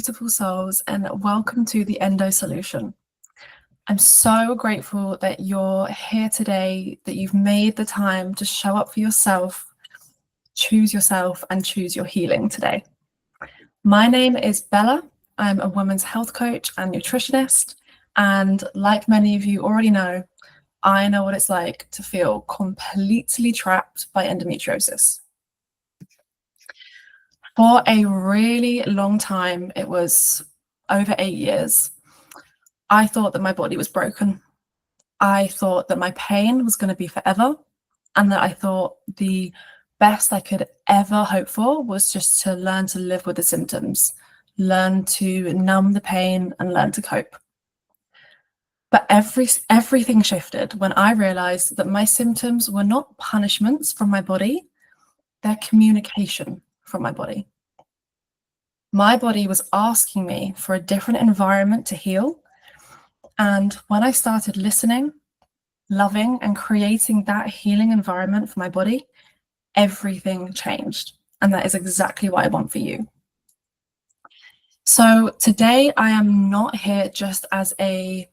beautiful souls, and welcome to the Endo solution. I'm so grateful that you're here today, that you've made the time to show up for yourself, and choose your healing today. My name is Bella. I'm a women's health coach and nutritionist, and like many of you already know, I know what it's like to feel completely trapped by endometriosis. For a really long time, it was over 8 years, I thought that my body was broken. I thought that my pain was going to be forever, and that I thought the best I could ever hope for was just to learn to live with the symptoms, learn to numb the pain, and learn to cope. But everything shifted when I realized that my symptoms were not punishments from my body, they're communication from my body. My body was asking me for a different environment to heal. And when I started listening, loving, and creating that healing environment for my body, everything changed. And that is exactly what I want for you. So today I am not here just as a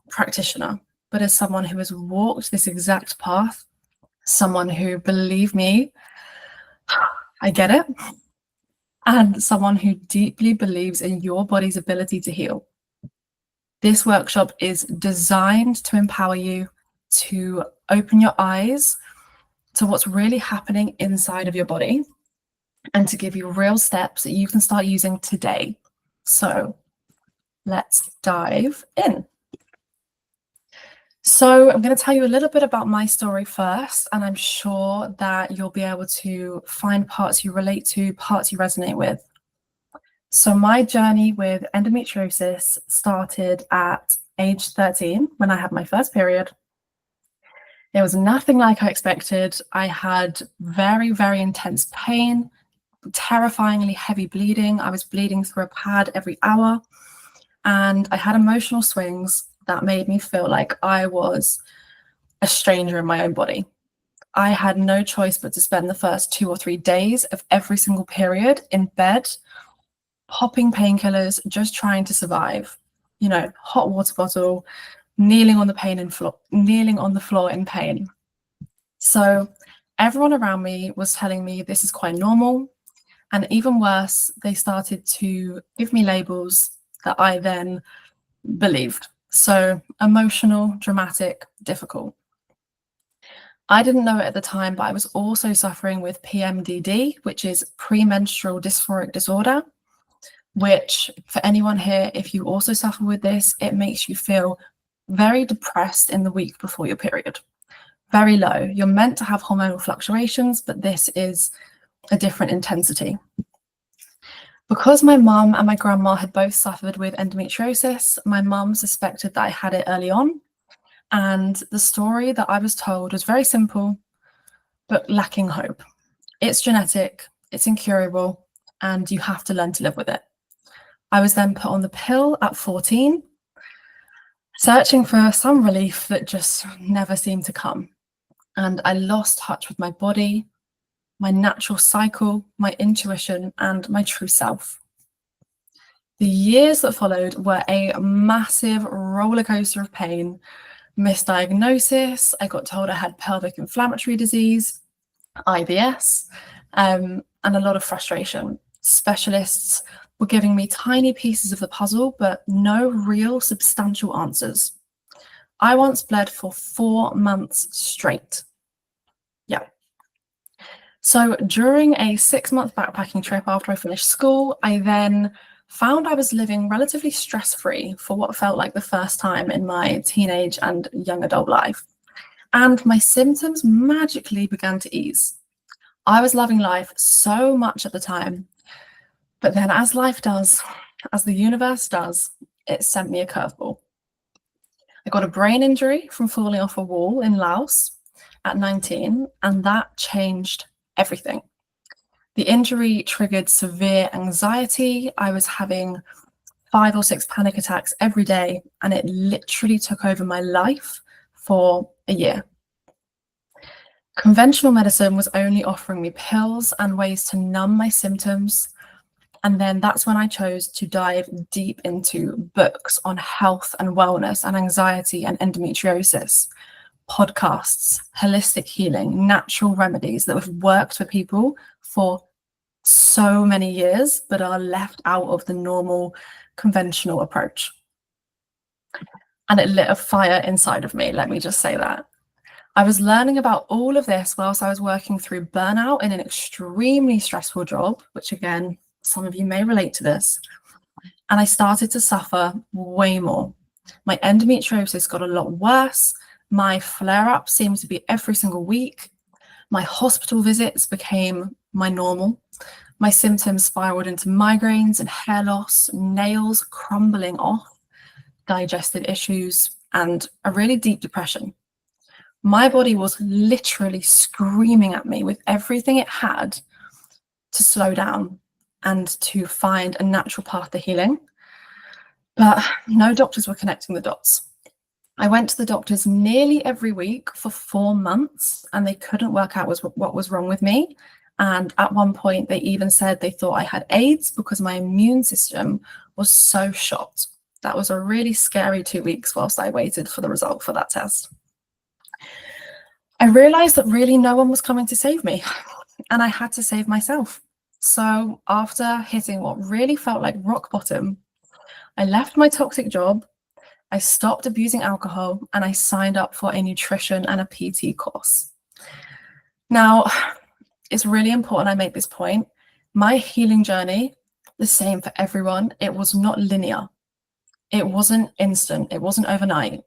practitioner, but as someone who has walked this exact path, someone who, believe me, I get it, and someone who deeply believes in your body's ability to heal. This workshop is designed to empower you to open your eyes to what's really happening inside of your body and to give you real steps that you can start using today. So let's dive in. So I'm going to tell you a little bit about my story first, and I'm sure that you'll be able to find parts you relate to, parts you resonate with. So my journey with endometriosis started at age 13 when I had my first period. It was nothing like I expected. I had very, very intense pain, terrifyingly heavy bleeding. I was bleeding through a pad every hour, and I had emotional swings that made me feel like I was a stranger in my own body. I had no choice but to spend the first 2 or 3 days of every single period in bed, popping painkillers, just trying to survive. You know, hot water bottle, kneeling on the floor in pain. So everyone around me was telling me this is quite normal. And even worse, they started to give me labels that I then believed. So emotional, dramatic, difficult. I didn't know it at the time, but I was also suffering with PMDD, which is premenstrual dysphoric disorder, which for anyone here, if you also suffer with this, it makes you feel very depressed in the week before your period. Very low. You're meant to have hormonal fluctuations, but this is a different intensity. Because my mum and my grandma had both suffered with endometriosis, my mum suspected that I had it early on. And the story that I was told was very simple, but lacking hope. It's genetic, it's incurable, and you have to learn to live with it. I was then put on the pill at 14, searching for some relief that just never seemed to come. And I lost touch with my body, my natural cycle, my intuition, and my true self. The years that followed were a massive roller coaster of pain, misdiagnosis. I got told I had pelvic inflammatory disease, IBS, and a lot of frustration. Specialists were giving me tiny pieces of the puzzle, but no real substantial answers. I once bled for 4 months straight. Yeah. So during a 6-month backpacking trip after I finished school, I then found I was living relatively stress-free for what felt like the first time in my teenage and young adult life. And my symptoms magically began to ease. I was loving life so much at the time, but then as life does, as the universe does, it sent me a curveball. I got a brain injury from falling off a wall in Laos at 19, and that changed everything. The injury triggered severe anxiety. I was having 5 or 6 panic attacks every day, and it literally took over my life for a year. Conventional medicine was only offering me pills and ways to numb my symptoms, And then that's when I chose to dive deep into books on health and wellness and anxiety and endometriosis, podcasts, holistic healing, natural remedies that have worked for people for so many years, but are left out of the normal conventional approach. And it lit a fire inside of me, let me just say that. I was learning about all of this whilst I was working through burnout in an extremely stressful job, which again, some of you may relate to this. And I started to suffer way more. My endometriosis got a lot worse. My flare-up seemed to be every single week. My hospital visits became my normal. My symptoms spiraled into migraines and hair loss, nails crumbling off, digestive issues, and a really deep depression. My body was literally screaming at me with everything it had to slow down and to find a natural path to healing. But no doctors were connecting the dots. I went to the doctors nearly every week for 4 months, and they couldn't work out what was wrong with me. And at one point, they even said they thought I had AIDS because my immune system was so shot. That was a really scary 2 weeks whilst I waited for the result for that test. I realized that really no one was coming to save me, and I had to save myself. So after hitting what really felt like rock bottom, I left my toxic job, I stopped abusing alcohol, and I signed up for a nutrition and a PT course. Now, it's really important I make this point. My healing journey, the same for everyone, it was not linear. It wasn't instant, it wasn't overnight.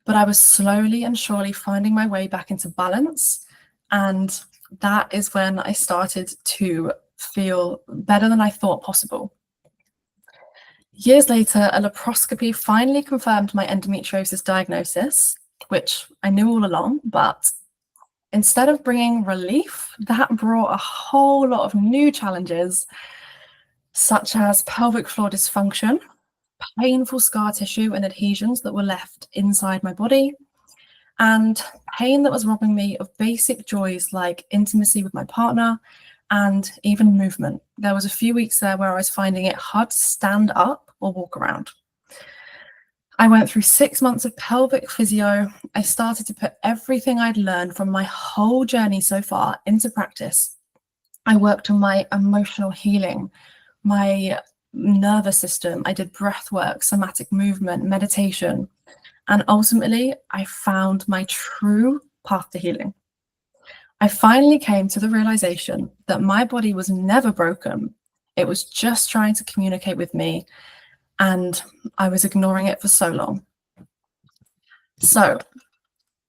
But I was slowly and surely finding my way back into balance. And that is when I started to feel better than I thought possible. Years later, a laparoscopy finally confirmed my endometriosis diagnosis, which I knew all along, but instead of bringing relief, that brought a whole lot of new challenges, such as pelvic floor dysfunction, painful scar tissue and adhesions that were left inside my body, and pain that was robbing me of basic joys like intimacy with my partner and even movement. There was a few weeks there where I was finding it hard to stand up or walk around. I went through 6 months of pelvic physio. I started to put everything I'd learned from my whole journey so far into practice. I worked on my emotional healing, my nervous system. I did breath work, somatic movement, meditation, and ultimately I found my true path to healing. I finally came to the realization that my body was never broken. It was just trying to communicate with me, and I was ignoring it for so long. So,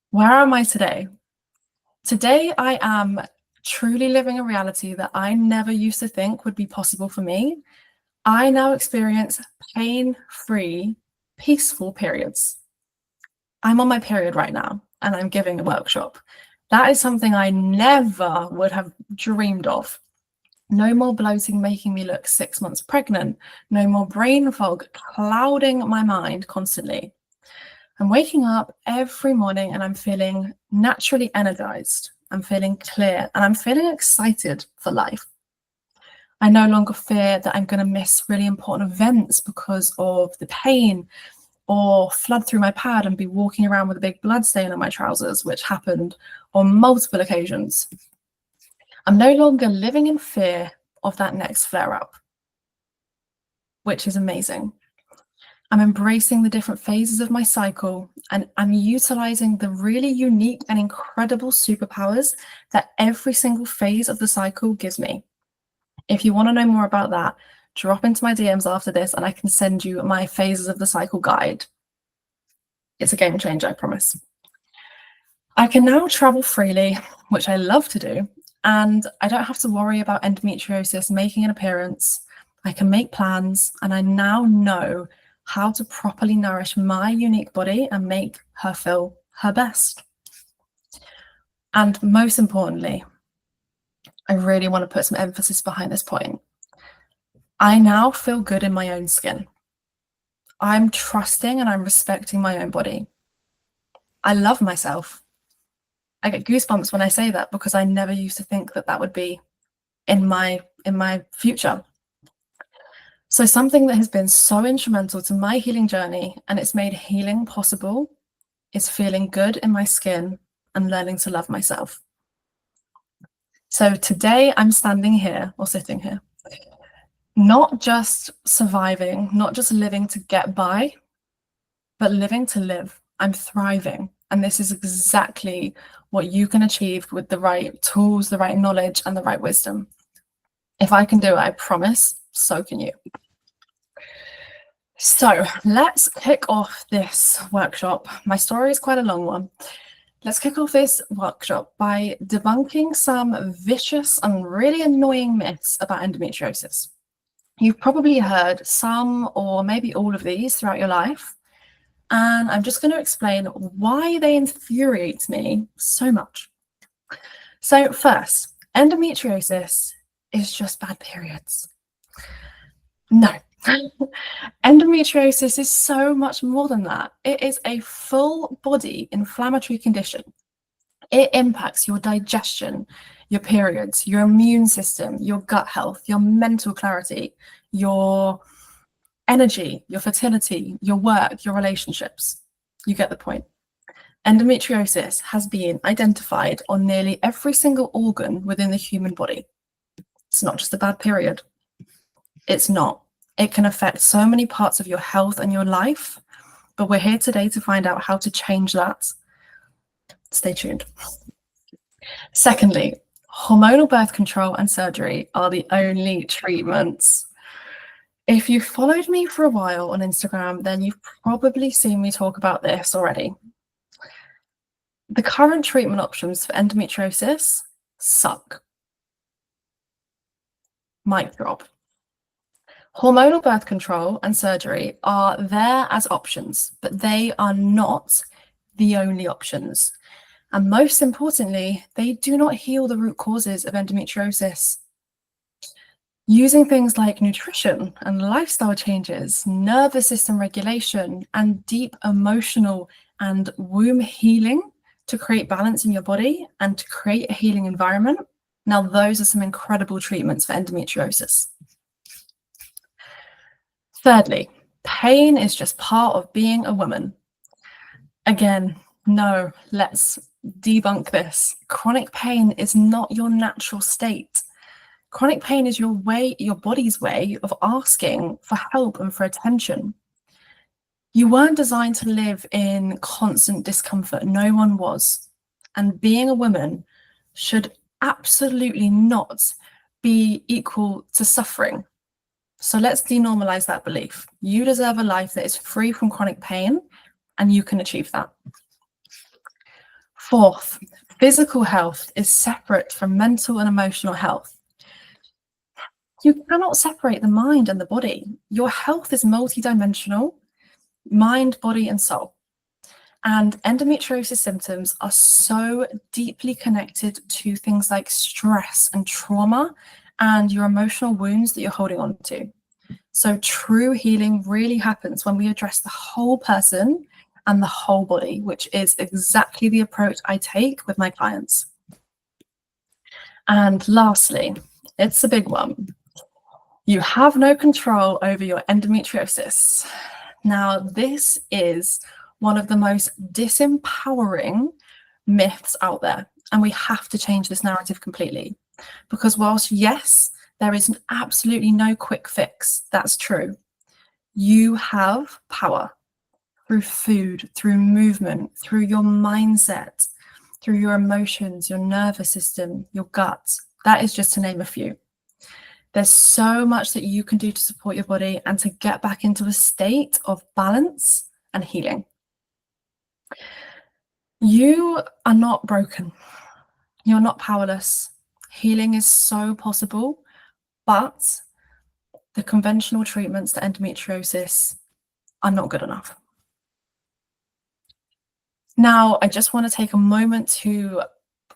where am I today? Today, I am truly living a reality that I never used to think would be possible for me. I now experience pain-free, peaceful periods. I'm on my period right now, and I'm giving a workshop. That is something I never would have dreamed of. No more bloating making me look 6 months pregnant. No more brain fog clouding my mind constantly. I'm waking up every morning and I'm feeling naturally energized. I'm feeling clear and I'm feeling excited for life. I no longer fear that I'm going to miss really important events because of the pain, or flood through my pad and be walking around with a big blood stain on my trousers, which happened on multiple occasions. I'm no longer living in fear of that next flare-up, which is amazing. I'm embracing the different phases of my cycle, and I'm utilizing the really unique and incredible superpowers that every single phase of the cycle gives me. If you want to know more about that, drop into my DMs after this and I can send you my phases of the cycle guide. It's a game changer, I promise. I can now travel freely, which I love to do, and I don't have to worry about endometriosis making an appearance. I can make plans, and I now know how to properly nourish my unique body and make her feel her best. And most importantly, I really want to put some emphasis behind this point. I now feel good in my own skin. I'm trusting and I'm respecting my own body. I love myself. I get goosebumps when I say that because I never used to think that that would be in my future. So something that has been so instrumental to my healing journey, and it's made healing possible, is feeling good in my skin and learning to love myself. So today I'm standing here or sitting here, not just surviving, not just living to get by, but living to live. I'm thriving. And this is exactly what you can achieve with the right tools, the right knowledge, and the right wisdom. If I can do it, I promise, so can you. So let's kick off this workshop. My story is quite a long one. Let's kick off this workshop by debunking some vicious and really annoying myths about endometriosis. You've probably heard some or maybe all of these throughout your life, and I'm just going to explain why they infuriate me so much. So first, endometriosis is just bad periods. No. Endometriosis is so much more than that. It is a full body inflammatory condition. It impacts your digestion, your periods, your immune system, your gut health, your mental clarity, your energy, your fertility, your work, your relationships. You get the point. Endometriosis has been identified on nearly every single organ within the human body. It's not just a bad period. It's not. It can affect so many parts of your health and your life, but we're here today to find out how to change that. Stay tuned. Secondly, hormonal birth control and surgery are the only treatments. If you've followed me for a while on Instagram, then you've probably seen me talk about this already. The current treatment options for endometriosis suck. Mic drop. Hormonal birth control and surgery are there as options, but they are not the only options. And most importantly, they do not heal the root causes of endometriosis. Using things like nutrition and lifestyle changes, nervous system regulation, and deep emotional and womb healing to create balance in your body and to create a healing environment. Now, those are some incredible treatments for endometriosis. Thirdly, pain is just part of being a woman. Again, no, let's debunk this. Chronic pain is not your natural state. Chronic pain is your body's way of asking for help and for attention. You weren't designed to live in constant discomfort. No one was. And being a woman should absolutely not be equal to suffering. So let's denormalize that belief. You deserve a life that is free from chronic pain, and you can achieve that. Fourth, physical health is separate from mental and emotional health. You cannot separate the mind and the body. Your health is multidimensional, mind, body, and soul. And endometriosis symptoms are so deeply connected to things like stress and trauma and your emotional wounds that you're holding on to. So true healing really happens when we address the whole person and the whole body, which is exactly the approach I take with my clients. And lastly, it's a big one. You have no control over your endometriosis. Now, this is one of the most disempowering myths out there, and we have to change this narrative completely. Because whilst, yes, there is absolutely no quick fix, that's true, you have power through food, through movement, through your mindset, through your emotions, your nervous system, your gut. That is just to name a few. There's so much that you can do to support your body and to get back into a state of balance and healing. You are not broken. You're not powerless. Healing is so possible, but the conventional treatments to endometriosis are not good enough. Now, I just want to take a moment to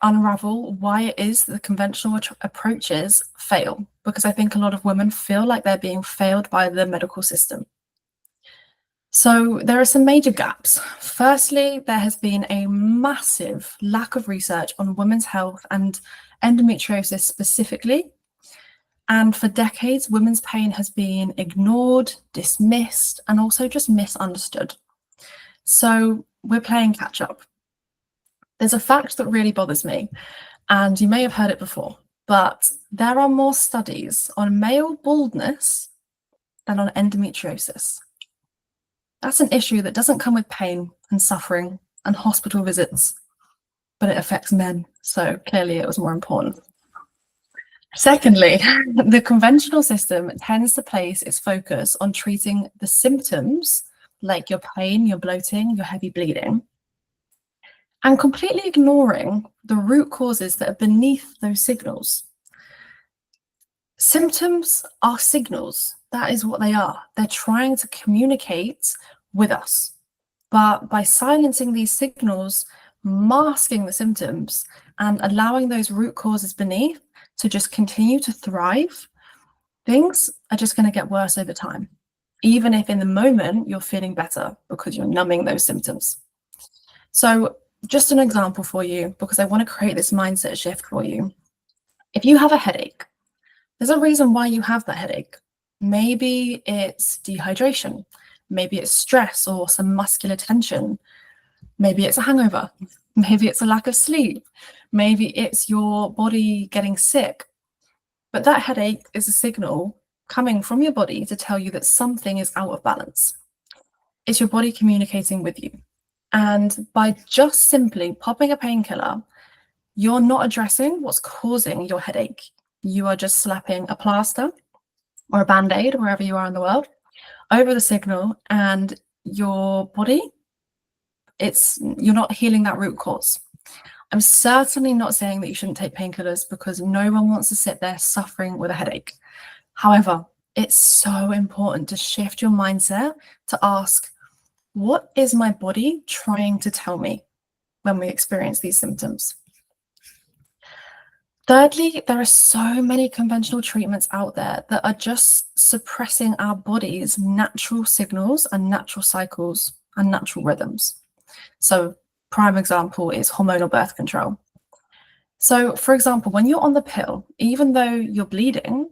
unravel why it is that the conventional approaches fail, because I think a lot of women feel like they're being failed by the medical system. So there are some major gaps. Firstly, there has been a massive lack of research on women's health and endometriosis specifically. And for decades, women's pain has been ignored, dismissed, and also just misunderstood. So we're playing catch up. There's a fact that really bothers me, and you may have heard it before, but there are more studies on male baldness than on endometriosis. That's an issue that doesn't come with pain and suffering and hospital visits, but it affects men, so clearly it was more important. Secondly, the conventional system tends to place its focus on treating the symptoms, like your pain, your bloating, your heavy bleeding, and completely ignoring the root causes that are beneath those signals. Symptoms are signals. That is what they are. They're trying to communicate with us. But by silencing these signals, masking the symptoms, and allowing those root causes beneath to just continue to thrive, things are just going to get worse over time, even if in the moment you're feeling better because you're numbing those symptoms. So just an example for you, because I want to create this mindset shift for you. If you have a headache, there's a reason why you have that headache. Maybe it's dehydration. Maybe it's stress or some muscular tension. Maybe it's a hangover. Maybe it's a lack of sleep. Maybe it's your body getting sick. But that headache is a signal coming from your body to tell you that something is out of balance. It's your body communicating with you. And by just simply popping a painkiller, you're not addressing what's causing your headache. You are just slapping a plaster or a band-aid, wherever you are in the world, over the signal, and your body, you're not healing that root cause. I'm certainly not saying that you shouldn't take painkillers, because no one wants to sit there suffering with a headache. However, it's so important to shift your mindset to ask, what is my body trying to tell me when we experience these symptoms? Thirdly, there are so many conventional treatments out there that are just suppressing our body's natural signals and natural cycles and natural rhythms. So, prime example is hormonal birth control. So, for example, when you're on the pill, even though you're bleeding,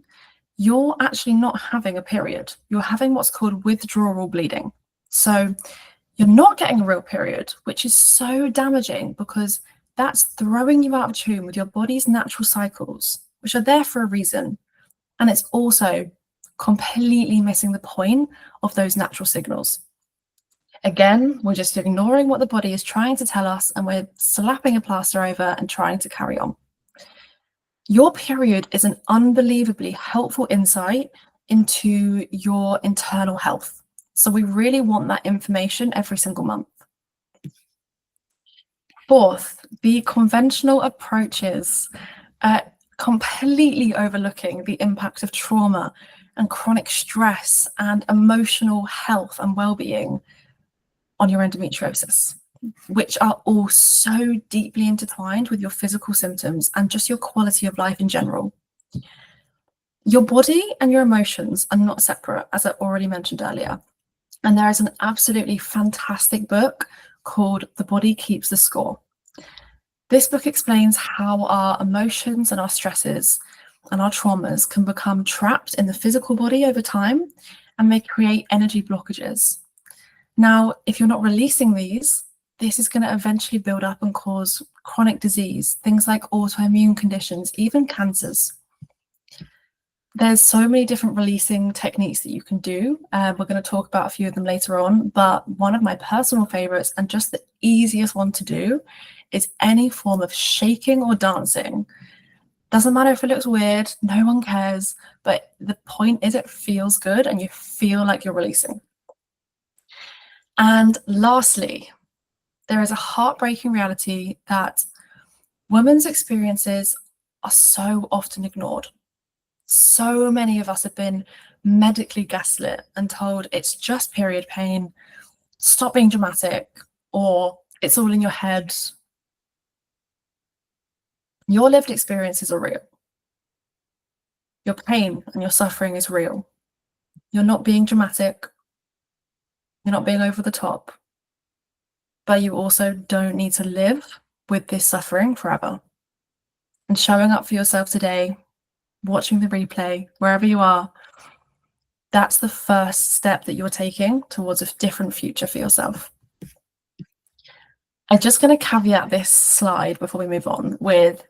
you're actually not having a period. You're having what's called withdrawal bleeding. So, you're not getting a real period, which is so damaging, because that's throwing you out of tune with your body's natural cycles, which are there for a reason. And it's also completely missing the point of those natural signals. Again, we're just ignoring what the body is trying to tell us, and we're slapping a plaster over and trying to carry on. Your period is an unbelievably helpful insight into your internal health. So we really want that information every single month. Fourth, the conventional approaches completely overlooking the impact of trauma and chronic stress and emotional health and well-being on your endometriosis, which are all so deeply intertwined with your physical symptoms and just your quality of life in general. Your body and your emotions are not separate, as I already mentioned earlier. And there is an absolutely fantastic book called The Body Keeps the Score. This book explains how our emotions and our stresses and our traumas can become trapped in the physical body over time, and may create energy blockages. Now, if you're not releasing these, this is going to eventually build up and cause chronic disease, things like autoimmune conditions, even cancers. There's so many different releasing techniques that you can do. We're going to talk about a few of them later on, but one of my personal favorites, and just the easiest one to do, is any form of shaking or dancing. Doesn't matter if it looks weird, no one cares, but the point is it feels good and you feel like you're releasing. And lastly, there is a heartbreaking reality that women's experiences are so often ignored. So many of us have been medically gaslit and told it's just period pain, stop being dramatic, or it's all in your head. Your lived experiences are real. Your pain and your suffering is real. You're not being dramatic. You're not being over the top. But you also don't need to live with this suffering forever. And showing up for yourself today watching the replay, wherever you are, that's the first step that you're taking towards a different future for yourself. I'm just going to caveat this slide before we move on with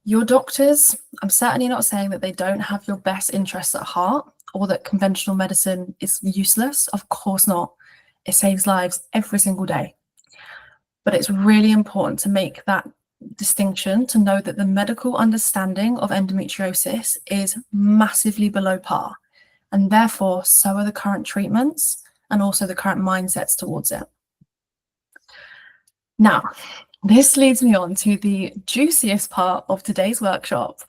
your doctors. I'm certainly not saying that they don't have your best interests at heart or that conventional medicine is useless. Of course not. It saves lives every single day. But it's really important to make that distinction, to know that the medical understanding of endometriosis is massively below par, and therefore so are the current treatments and also the current mindsets towards it. Now, this leads me on to the juiciest part of today's workshop,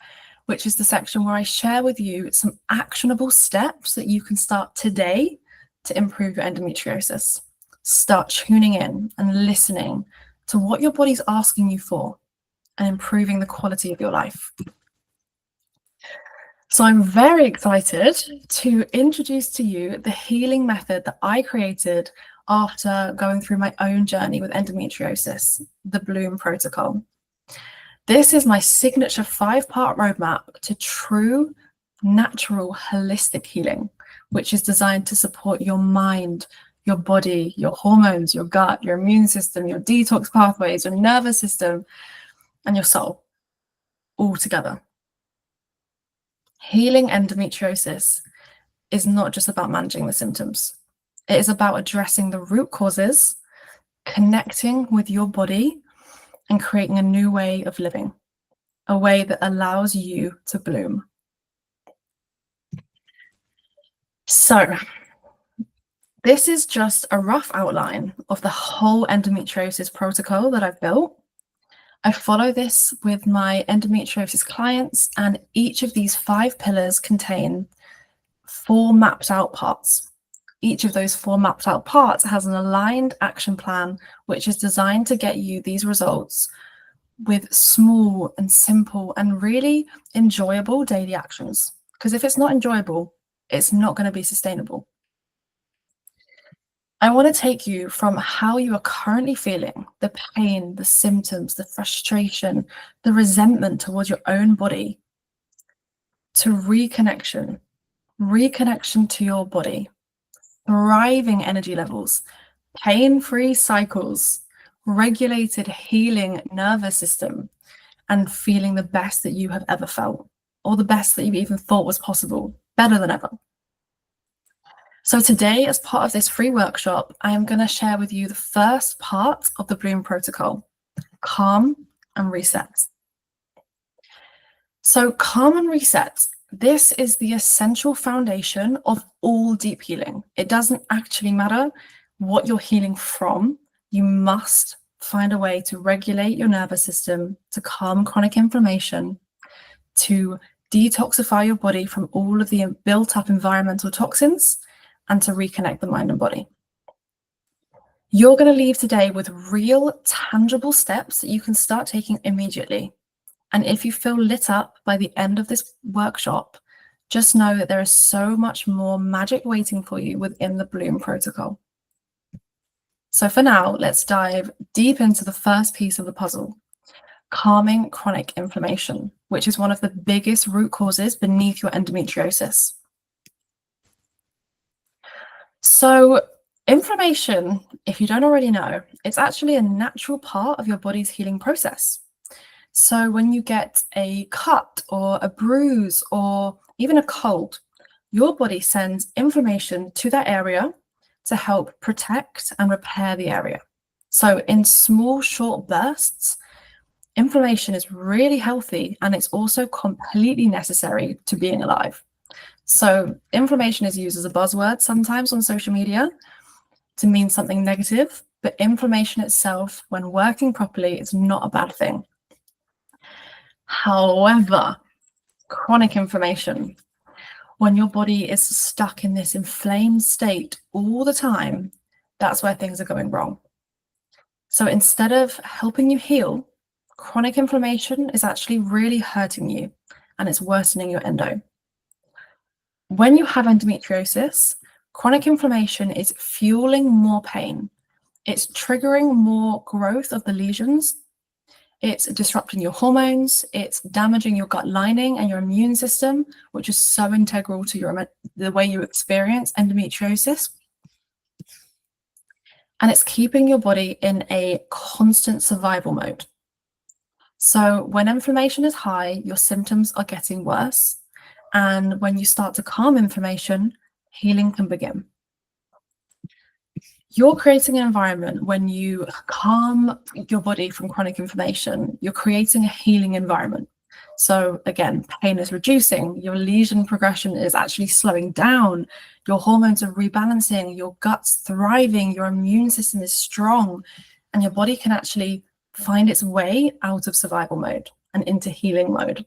which is the section where I share with you some actionable steps that you can start today to improve your endometriosis. Start tuning in and listening to what your body's asking you for and improving the quality of your life. So I'm very excited to introduce to you the healing method that I created after going through my own journey with endometriosis, the Bloom protocol. This is my signature 5-part roadmap to true, natural, holistic healing, which is designed to support your mind, your body, your hormones, your gut, your immune system, your detox pathways, your nervous system, and your soul, all together. Healing endometriosis is not just about managing the symptoms. It is about addressing the root causes, connecting with your body, and creating a new way of living, a way that allows you to bloom. So, this is just a rough outline of the whole endometriosis protocol that I've built. I follow this with my endometriosis clients, and each of these 5 pillars contain 4 mapped out parts. Each of those 4 mapped out parts has an aligned action plan, which is designed to get you these results with small and simple and really enjoyable daily actions. Because if it's not enjoyable, it's not going to be sustainable. I want to take you from how you are currently feeling, the pain, the symptoms, the frustration, the resentment towards your own body, to reconnection to your body, thriving energy levels, pain-free cycles, regulated healing nervous system, and feeling the best that you have ever felt, or the best that you even thought was possible, better than ever. So today, as part of this free workshop, I am going to share with you the first part of the Bloom protocol, calm and reset. So calm and reset, this is the essential foundation of all deep healing. It doesn't actually matter what you're healing from. You must find a way to regulate your nervous system, to calm chronic inflammation, to detoxify your body from all of the built up environmental toxins, and to reconnect the mind and body. You're going to leave today with real, tangible steps that you can start taking immediately. And if you feel lit up by the end of this workshop, just know that there is so much more magic waiting for you within the Bloom protocol. So for now, let's dive deep into the first piece of the puzzle, calming chronic inflammation, which is one of the biggest root causes beneath your endometriosis. So inflammation, if you don't already know, it's actually a natural part of your body's healing process. So when you get a cut or a bruise or even a cold, your body sends inflammation to that area to help protect and repair the area. So in small, short bursts, inflammation is really healthy, and it's also completely necessary to being alive. So inflammation is used as a buzzword sometimes on social media to mean something negative, but inflammation itself, when working properly, is not a bad thing. However, chronic inflammation, when your body is stuck in this inflamed state all the time, that's where things are going wrong. So instead of helping you heal, chronic inflammation is actually really hurting you, and it's worsening your endo. When you have endometriosis, chronic inflammation is fueling more pain. It's triggering more growth of the lesions. It's disrupting your hormones, it's damaging your gut lining and your immune system, which is so integral to the way you experience endometriosis. And it's keeping your body in a constant survival mode. So when inflammation is high, your symptoms are getting worse. And when you start to calm inflammation, healing can begin. You're creating an environment when you calm your body from chronic inflammation, you're creating a healing environment. So again, pain is reducing, your lesion progression is actually slowing down, your hormones are rebalancing, your gut's thriving, your immune system is strong, and your body can actually find its way out of survival mode and into healing mode.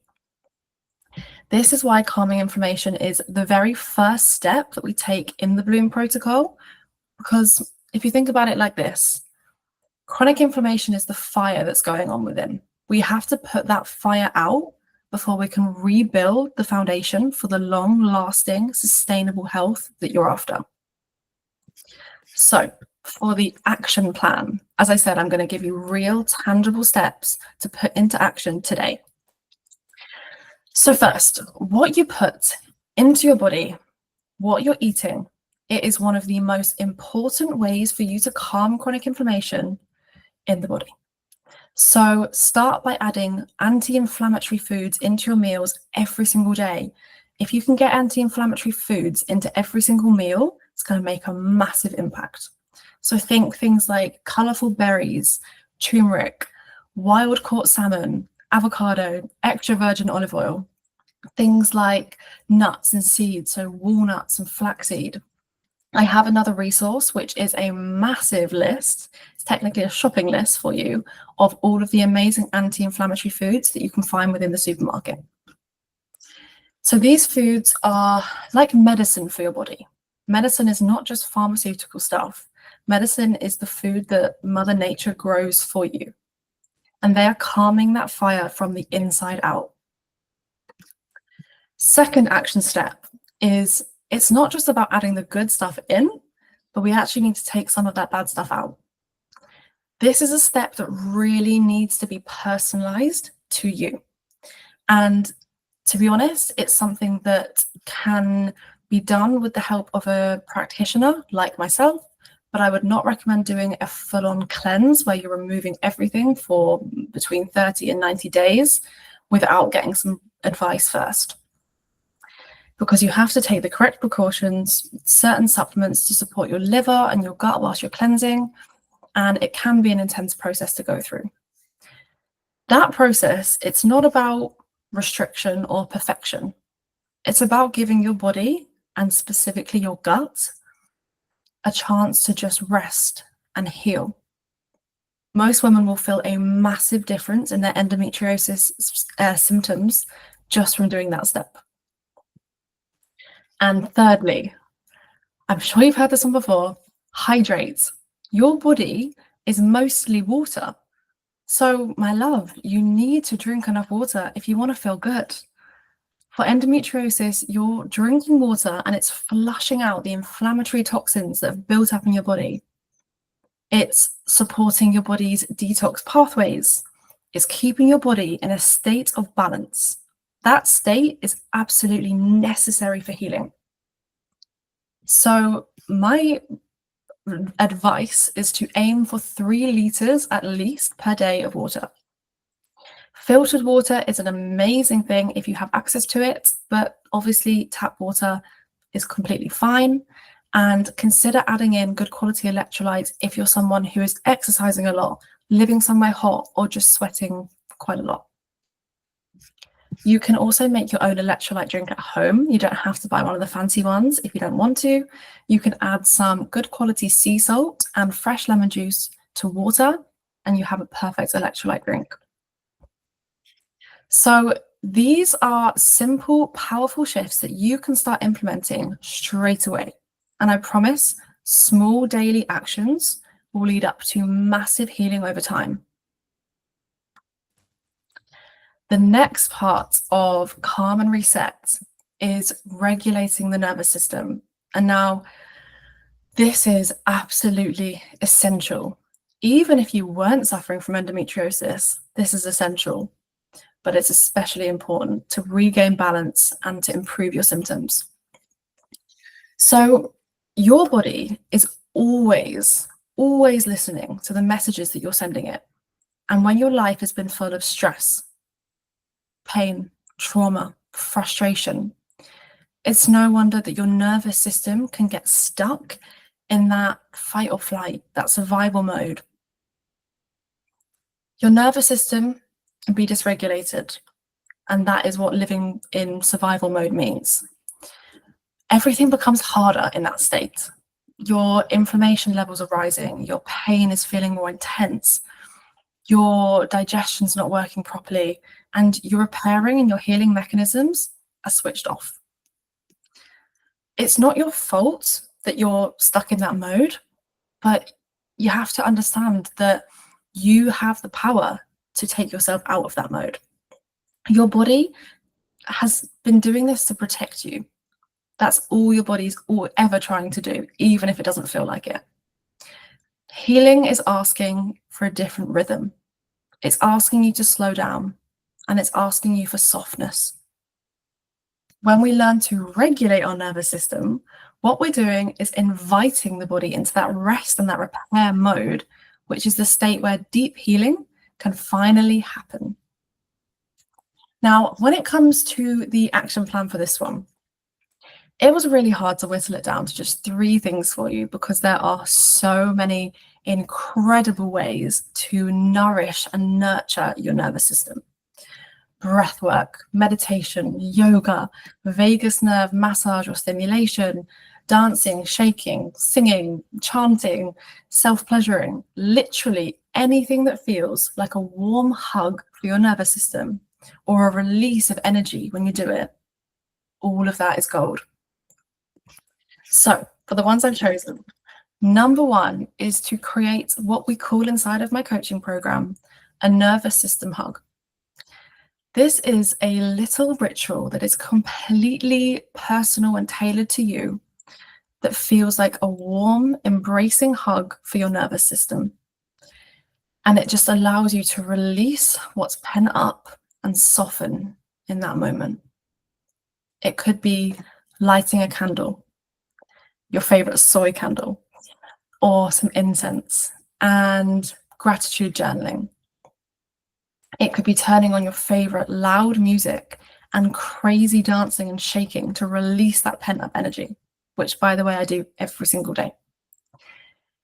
This is why calming inflammation is the very first step that we take in the Bloom protocol, because if you think about it like this, chronic inflammation is the fire that's going on within. We have to put that fire out before we can rebuild the foundation for the long-lasting, sustainable health that you're after. So for the action plan, as I said, I'm going to give you real, tangible steps to put into action today. So first, what you put into your body, what you're eating, it is one of the most important ways for you to calm chronic inflammation in the body. So start by adding anti-inflammatory foods into your meals every single day. If you can get anti-inflammatory foods into every single meal, it's going to make a massive impact. So think things like colorful berries, turmeric, wild caught salmon, avocado, extra virgin olive oil, things like nuts and seeds, so walnuts and flaxseed. I have another resource, which is a massive list. It's technically a shopping list for you of all of the amazing anti-inflammatory foods that you can find within the supermarket. So these foods are like medicine for your body. Medicine is not just pharmaceutical stuff. Medicine is the food that Mother Nature grows for you. And they are calming that fire from the inside out. Second action step is it's not just about adding the good stuff in, but we actually need to take some of that bad stuff out. This is a step that really needs to be personalized to you. And to be honest, it's something that can be done with the help of a practitioner like myself, but I would not recommend doing a full-on cleanse where you're removing everything for between 30 and 90 days without getting some advice first. Because you have to take the correct precautions, certain supplements to support your liver and your gut whilst you're cleansing, and it can be an intense process to go through. That process, it's not about restriction or perfection. It's about giving your body, and specifically your gut, a chance to just rest and heal. Most women will feel a massive difference in their endometriosis symptoms just from doing that step. And thirdly, I'm sure you've heard this one before, hydrate. Your body is mostly water. So my love, you need to drink enough water if you want to feel good. For endometriosis, you're drinking water and it's flushing out the inflammatory toxins that have built up in your body. It's supporting your body's detox pathways. It's keeping your body in a state of balance. That state is absolutely necessary for healing. So my advice is to aim for 3 liters at least per day of water. Filtered water is an amazing thing if you have access to it, but obviously tap water is completely fine. And consider adding in good quality electrolytes if you're someone who is exercising a lot, living somewhere hot, or just sweating quite a lot. You can also make your own electrolyte drink at home. You don't have to buy one of the fancy ones if you don't want to. You can add some good quality sea salt and fresh lemon juice to water, and you have a perfect electrolyte drink. So these are simple, powerful shifts that you can start implementing straight away. And I promise, small daily actions will lead up to massive healing over time. The next part of calm and reset is regulating the nervous system. And now this is absolutely essential. Even if you weren't suffering from endometriosis, this is essential, but it's especially important to regain balance and to improve your symptoms. So your body is always listening to the messages that you're sending it. And when your life has been full of stress, pain, trauma, frustration, it's no wonder that your nervous system can get stuck in that fight or flight, that survival mode. Your nervous system can be dysregulated, and that is what living in survival mode means. Everything becomes harder in that state. Your inflammation levels are rising, your pain is feeling more intense, your digestion's not working properly, and your repairing and your healing mechanisms are switched off. It's not your fault that you're stuck in that mode, but you have to understand that you have the power to take yourself out of that mode. Your body has been doing this to protect you. That's all your body's ever trying to do, even if it doesn't feel like it. Healing is asking for a different rhythm. It's asking you to slow down, and it's asking you for softness. When we learn to regulate our nervous system, what we're doing is inviting the body into that rest and that repair mode, which is the state where deep healing can finally happen. Now, when it comes to the action plan for this one, it was really hard to whittle it down to just 3 things for you because there are so many incredible ways to nourish and nurture your nervous system. Breath work, meditation, yoga, vagus nerve massage or stimulation, dancing, shaking, singing, chanting, self-pleasuring, literally anything that feels like a warm hug for your nervous system or a release of energy when you do it. All of that is gold. So for the ones I've chosen, number 1 is to create what we call inside of my coaching program a nervous system hug. This is a little ritual that is completely personal and tailored to you that feels like a warm, embracing hug for your nervous system. And it just allows you to release what's pent up and soften in that moment. It could be lighting a candle, your favorite soy candle, or some incense, and gratitude journaling. It could be turning on your favorite loud music and crazy dancing and shaking to release that pent-up energy, which, by the way, I do every single day.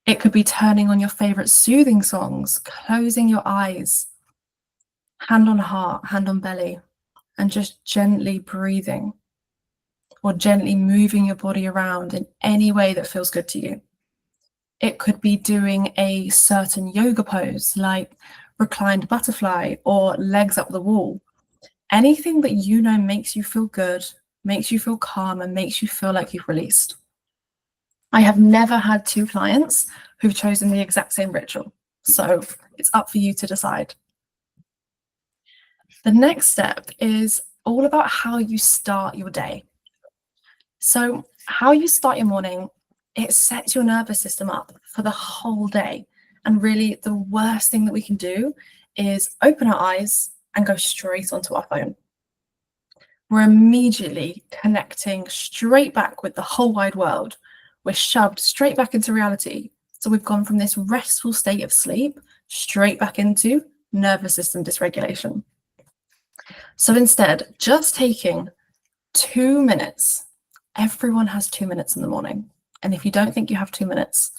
It could be turning on your favorite soothing songs, closing your eyes, hand on heart, hand on belly, and just gently breathing or gently moving your body around in any way that feels good to you. It could be doing a certain yoga pose like reclined butterfly or legs up the wall. Anything that you know makes you feel good, makes you feel calm, and makes you feel like you've released. I have never had 2 clients who've chosen the exact same ritual, so it's up for you to decide. The next step is all about how you start your day. So how you start your morning, it sets your nervous system up for the whole day. And really, the worst thing that we can do is open our eyes and go straight onto our phone. We're immediately connecting straight back with the whole wide world. We're shoved straight back into reality. So we've gone from this restful state of sleep straight back into nervous system dysregulation. So instead, just taking 2 minutes, everyone has 2 minutes in the morning. And if you don't think you have 2 minutes,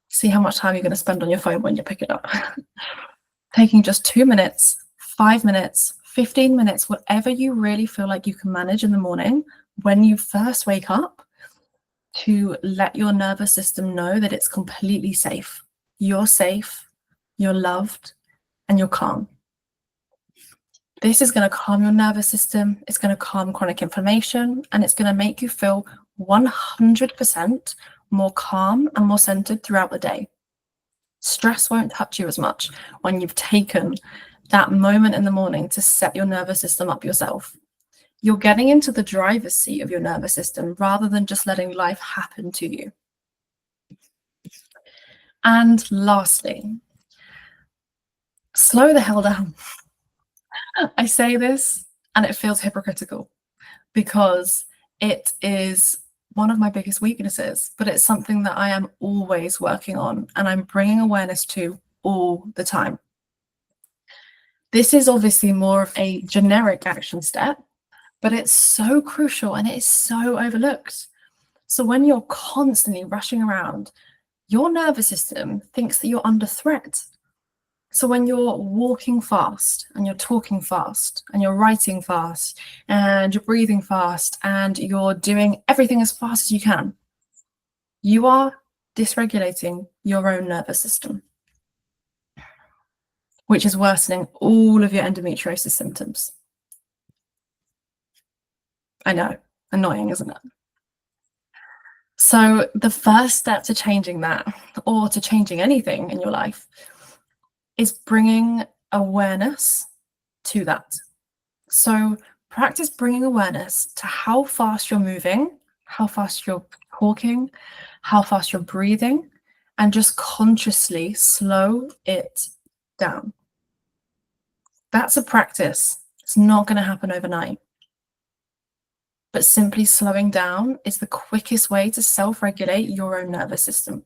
see how much time you're going to spend on your phone when you pick it up. Taking just 2 minutes, 5 minutes, 15 minutes, whatever you really feel like you can manage in the morning when you first wake up, to let your nervous system know that it's completely safe. You're safe, you're loved, and you're calm. This is going to calm your nervous system, it's going to calm chronic inflammation, and it's going to make you feel 100% more calm and more centered throughout the day. Stress won't touch you as much when you've taken that moment in the morning to set your nervous system up yourself. You're getting into the driver's seat of your nervous system rather than just letting life happen to you. And lastly, slow the hell down. I say this and it feels hypocritical because it is one of my biggest weaknesses, but it's something that I am always working on and I'm bringing awareness to all the time. This is obviously more of a generic action step, but it's so crucial and it is so overlooked. So when you're constantly rushing around, your nervous system thinks that you're under threat. So when you're walking fast and you're talking fast and you're writing fast and you're breathing fast and you're doing everything as fast as you can, you are dysregulating your own nervous system, which is worsening all of your endometriosis symptoms. I know, annoying, isn't it? So the first step to changing that, or to changing anything in your life, is bringing awareness to that. So practice bringing awareness to how fast you're moving, how fast you're talking, how fast you're breathing, and just consciously slow it down. That's a practice. It's not going to happen overnight. But simply slowing down is the quickest way to self-regulate your own nervous system.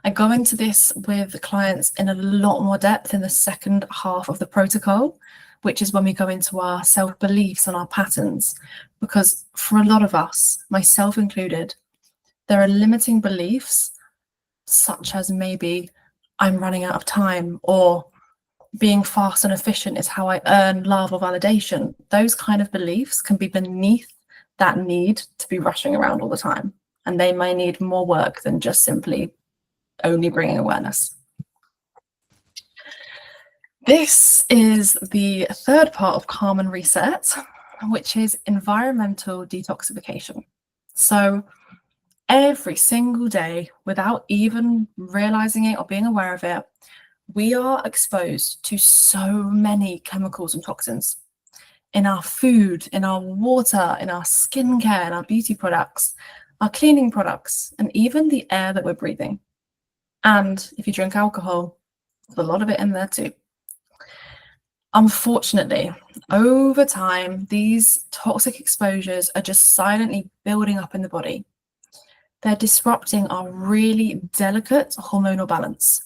I go into this with clients in a lot more depth in the second half of the protocol, which is when we go into our self-beliefs and our patterns. Because for a lot of us, myself included, there are limiting beliefs, such as maybe I'm running out of time, or being fast and efficient is how I earn love or validation. Those kind of beliefs can be beneath that need to be rushing around all the time. And they may need more work than just simply only bringing awareness. This is the third part of Calm and Reset, which is environmental detoxification. So every single day, without even realizing it or being aware of it, we are exposed to so many chemicals and toxins in our food, in our water, in our skincare, in our beauty products, our cleaning products, and even the air that we're breathing. And if you drink alcohol, there's a lot of it in there too. Unfortunately, over time, these toxic exposures are just silently building up in the body. They're disrupting our really delicate hormonal balance.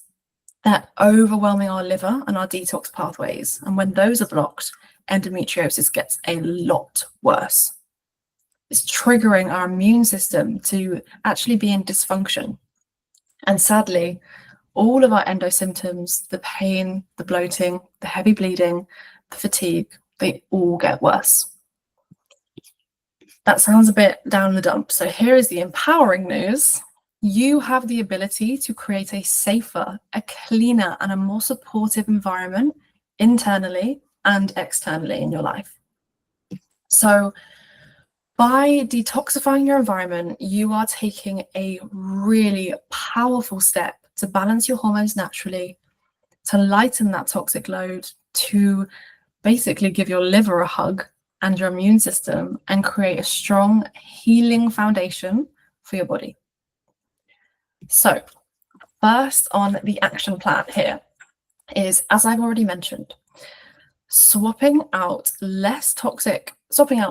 They're overwhelming our liver and our detox pathways. And when those are blocked, endometriosis gets a lot worse. It's triggering our immune system to actually be in dysfunction. And sadly, all of our endo symptoms, the pain, the bloating, the heavy bleeding, the fatigue, they all get worse. That sounds a bit down the dump. So here is the empowering news. You have the ability to create a safer, a cleaner, and a more supportive environment internally and externally in your life. So by detoxifying your environment, you are taking a really powerful step to balance your hormones naturally, to lighten that toxic load, to basically give your liver a hug and your immune system and create a strong healing foundation for your body. So first on the action plan here is, as I've already mentioned, swapping out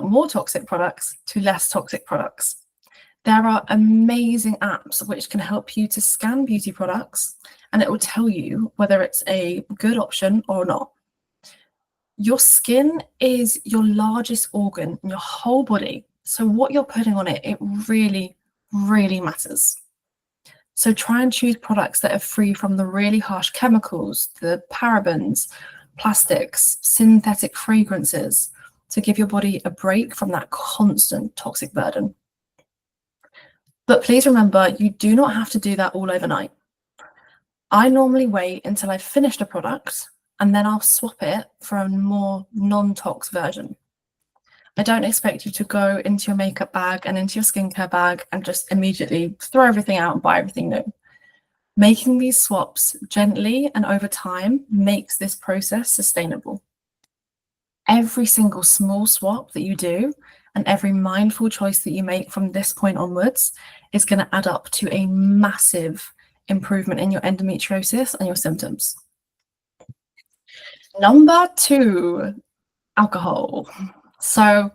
more toxic products to less toxic products. There are amazing apps which can help you to scan beauty products and it will tell you whether it's a good option or not. Your skin is your largest organ in your whole body. So what you're putting on it, it really, really matters. So try and choose products that are free from the really harsh chemicals, the parabens, plastics, synthetic fragrances, to give your body a break from that constant toxic burden. But please remember, you do not have to do that all overnight. I normally wait until I've finished a product and then I'll swap it for a more non-tox version. I don't expect you to go into your makeup bag and into your skincare bag and just immediately throw everything out and buy everything new. Making these swaps gently and over time makes this process sustainable. Every single small swap that you do and every mindful choice that you make from this point onwards is going to add up to a massive improvement in your endometriosis and your symptoms. Number 2, alcohol. So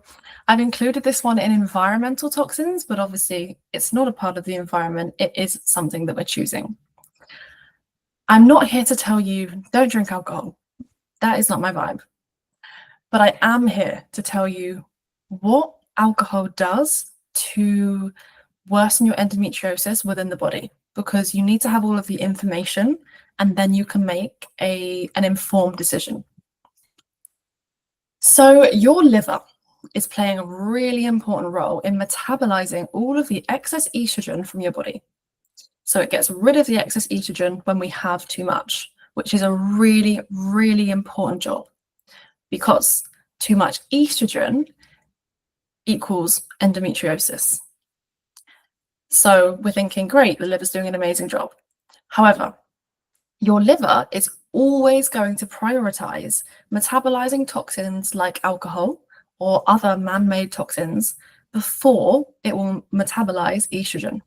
I've included this one in environmental toxins, but obviously it's not a part of the environment. It is something that we're choosing. I'm not here to tell you don't drink alcohol. That is not my vibe. But I am here to tell you what alcohol does to worsen your endometriosis within the body, because you need to have all of the information and then you can make an informed decision. So your liver is playing a really important role in metabolizing all of the excess estrogen from your body. So it gets rid of the excess estrogen when we have too much, which is a really, really important job, because too much estrogen equals endometriosis. So we're thinking, great, the liver's doing an amazing job. However, your liver is always going to prioritize metabolizing toxins like alcohol or other man-made toxins before it will metabolize estrogen.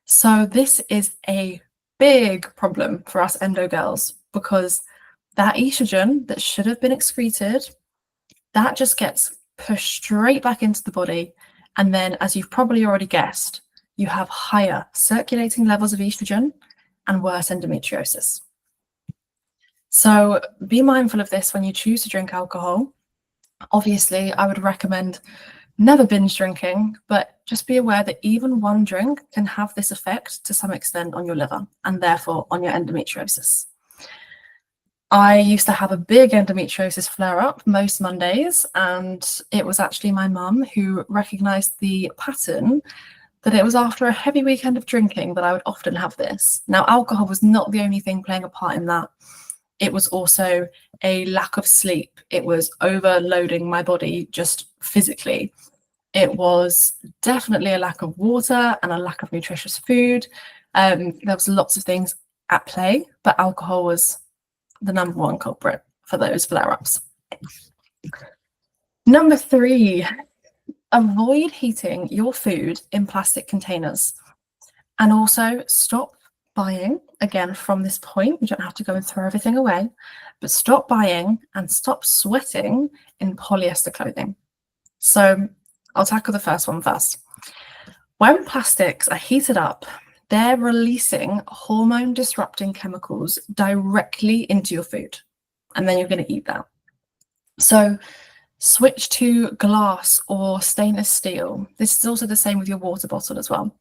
So this is a big problem for us endo girls, because that estrogen that should have been excreted, that just gets pushed straight back into the body. And then, as you've probably already guessed, you have higher circulating levels of estrogen and worse endometriosis. So be mindful of this when you choose to drink alcohol. Obviously, I would recommend never binge drinking, but just be aware that even one drink can have this effect to some extent on your liver and therefore on your endometriosis. I used to have a big endometriosis flare-up most Mondays, and it was actually my mum who recognized the pattern that it was after a heavy weekend of drinking that I would often have this. Now, alcohol was not the only thing playing a part in that. It was also a lack of sleep. It was overloading my body just physically. It was definitely a lack of water and a lack of nutritious food. There was lots of things at play, but alcohol was the number one culprit for those flare-ups. Number 3, avoid heating your food in plastic containers. And also stop buying, again, from this point, you don't have to go and throw everything away, but stop buying and stop sweating in polyester clothing. So I'll tackle the first one first. When plastics are heated up, they're releasing hormone disrupting chemicals directly into your food, and then you're going to eat that. So switch to glass or stainless steel. This is also the same with your water bottle as well.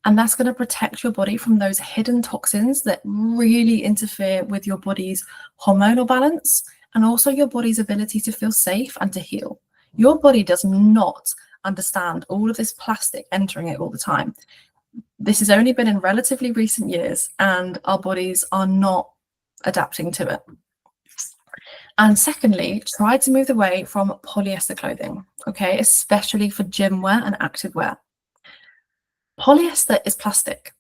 And that's going to protect your body from those hidden toxins that really interfere with your body's hormonal balance and also your body's ability to feel safe and to heal. Your body does not understand all of this plastic entering it all the time. This has only been in relatively recent years, and our bodies are not adapting to it. And secondly, try to move away from polyester clothing, okay, especially for gym wear and active wear. Polyester is plastic,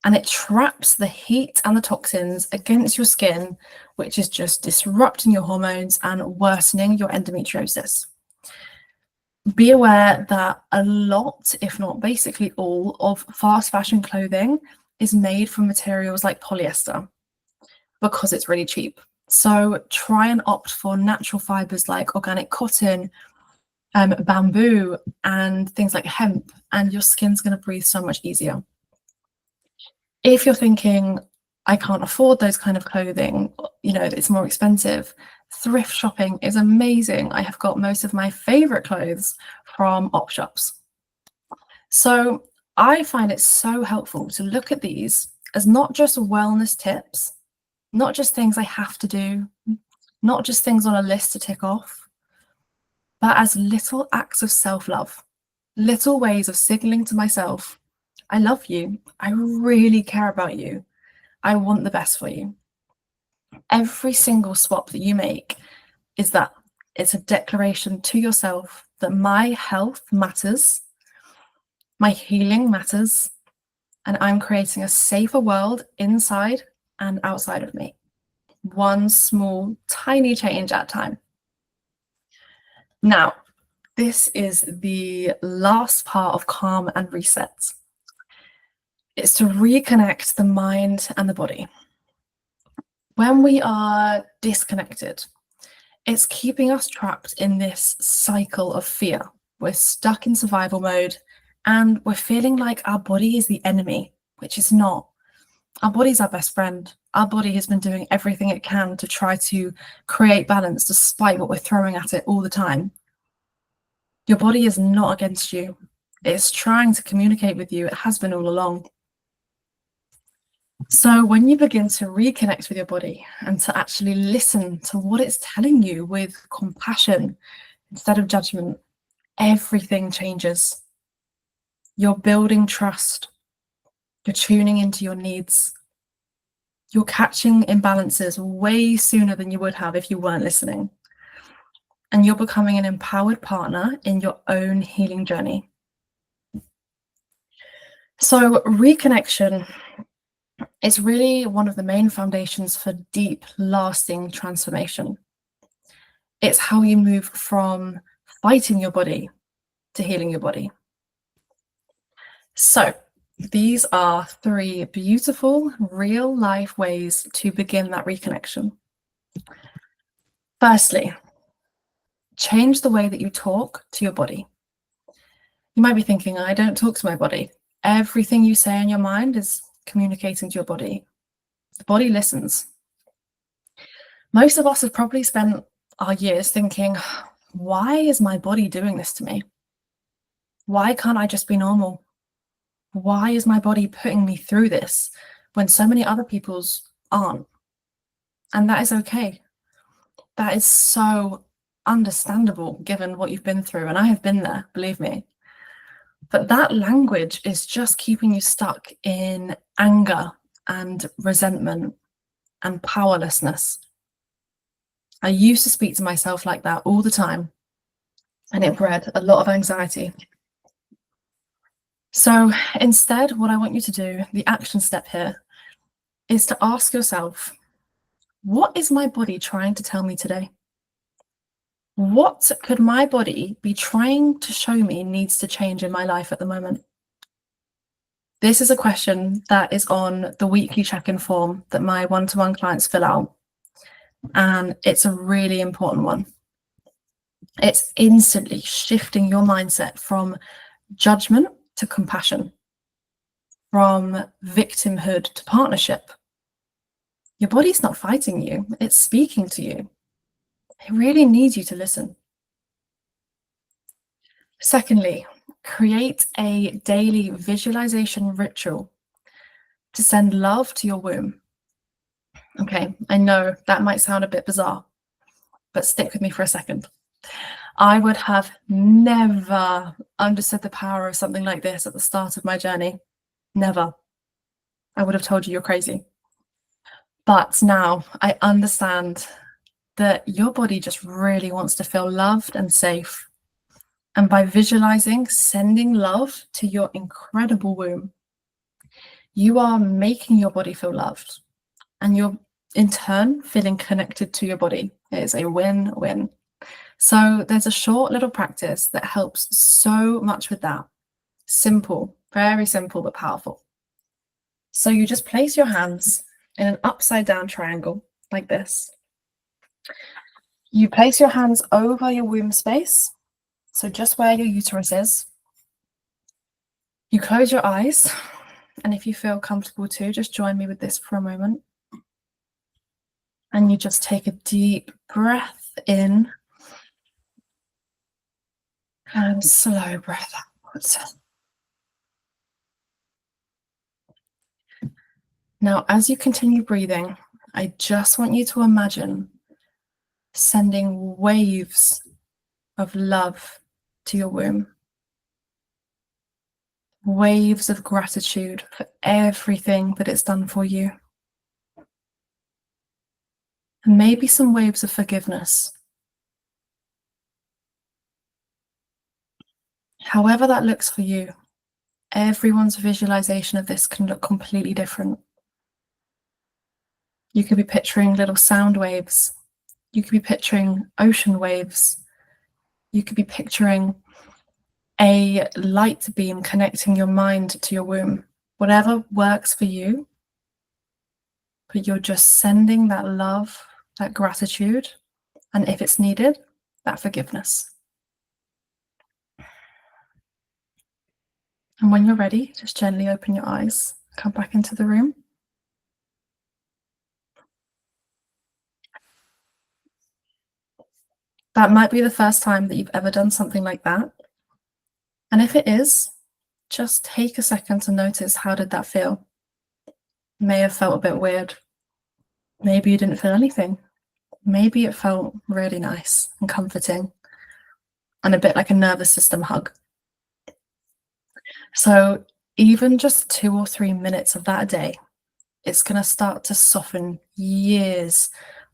and it traps the heat and the toxins against your skin, which is just disrupting your hormones and worsening your endometriosis. Be aware that a lot, if not basically all, of fast fashion clothing is made from materials like polyester because it's really cheap. So try and opt for natural fibers like organic cotton, bamboo, and things like hemp, and your skin's going to breathe so much easier. If you're thinking, I can't afford those kind of clothing, you know, it's more expensive, thrift shopping is amazing. I have got most of my favorite clothes from op shops. So I find it so helpful to look at these as not just wellness tips, not just things I have to do, not just things on a list to tick off, but as little acts of self-love, little ways of signaling to myself, I love you, I really care about you, I want the best for you. Every single swap that you make is that it's a declaration to yourself that my health matters, my healing matters, and I'm creating a safer world inside and outside of me. One small, tiny change at a time. Now, this is the last part of calm and reset. It's to reconnect the mind and the body. When we are disconnected, it's keeping us trapped in this cycle of fear. We're stuck in survival mode and we're feeling like our body is the enemy, which is not. Our body's our best friend. Our body has been doing everything it can to try to create balance despite what we're throwing at it all the time. Your body is not against you. It's trying to communicate with you. It has been all along. So when you begin to reconnect with your body and to actually listen to what it's telling you with compassion instead of judgment, everything changes. You're building trust. You're tuning into your needs. You're catching imbalances way sooner than you would have if you weren't listening. And you're becoming an empowered partner in your own healing journey. So reconnection is really one of the main foundations for deep, lasting transformation. It's how you move from fighting your body to healing your body. So these are 3 beautiful, real-life ways to begin that reconnection. Firstly, change the way that you talk to your body. You might be thinking, I don't talk to my body. Everything you say in your mind is communicating to your body. The body listens. Most of us have probably spent our years thinking, why is my body doing this to me? Why can't I just be normal? Why is my body putting me through this when so many other people's aren't? And that is okay. That is so understandable given what you've been through. And I have been there, believe me. But that language is just keeping you stuck in anger and resentment and powerlessness. I used to speak to myself like that all the time, and it bred a lot of anxiety. So instead, what I want you to do, the action step here, is to ask yourself, what is my body trying to tell me today? What could my body be trying to show me needs to change in my life at the moment? This is a question that is on the weekly check-in form that my one-to-one clients fill out. And it's a really important one. It's instantly shifting your mindset from judgment to compassion, from victimhood to partnership. Your body's not fighting you, it's speaking to you. It really needs you to listen. Secondly, create a daily visualization ritual to send love to your womb. Okay, I know that might sound a bit bizarre, but stick with me for a second. I would have never understood the power of something like this at the start of my journey. Never. I would have told you you're crazy. But now I understand that your body just really wants to feel loved and safe. And by visualizing, sending love to your incredible womb, you are making your body feel loved. And you're in turn feeling connected to your body. It is a win-win. So there's a short little practice that helps so much with that. Simple, very simple, but powerful. So you just place your hands in an upside down triangle like this. You place your hands over your womb space, so just where your uterus is. You close your eyes, and if you feel comfortable too, just join me with this for a moment. And you just take a deep breath in and slow breath outwards. Now, as you continue breathing, I just want you to imagine sending waves of love to your womb. Waves of gratitude for everything that it's done for you. And maybe some waves of forgiveness. However that looks for you, everyone's visualization of this can look completely different. You could be picturing little sound waves. You could be picturing ocean waves. You could be picturing a light beam connecting your mind to your womb. Whatever works for you, but you're just sending that love, that gratitude, and if it's needed, that forgiveness. And when you're ready, just gently open your eyes, come back into the room. That might be the first time that you've ever done something like that. And if it is, just take a second to notice, how did that feel? May have felt a bit weird. Maybe you didn't feel anything. Maybe it felt really nice and comforting and a bit like a nervous system hug. So even just 2 or 3 minutes of that a day, it's going to start to soften years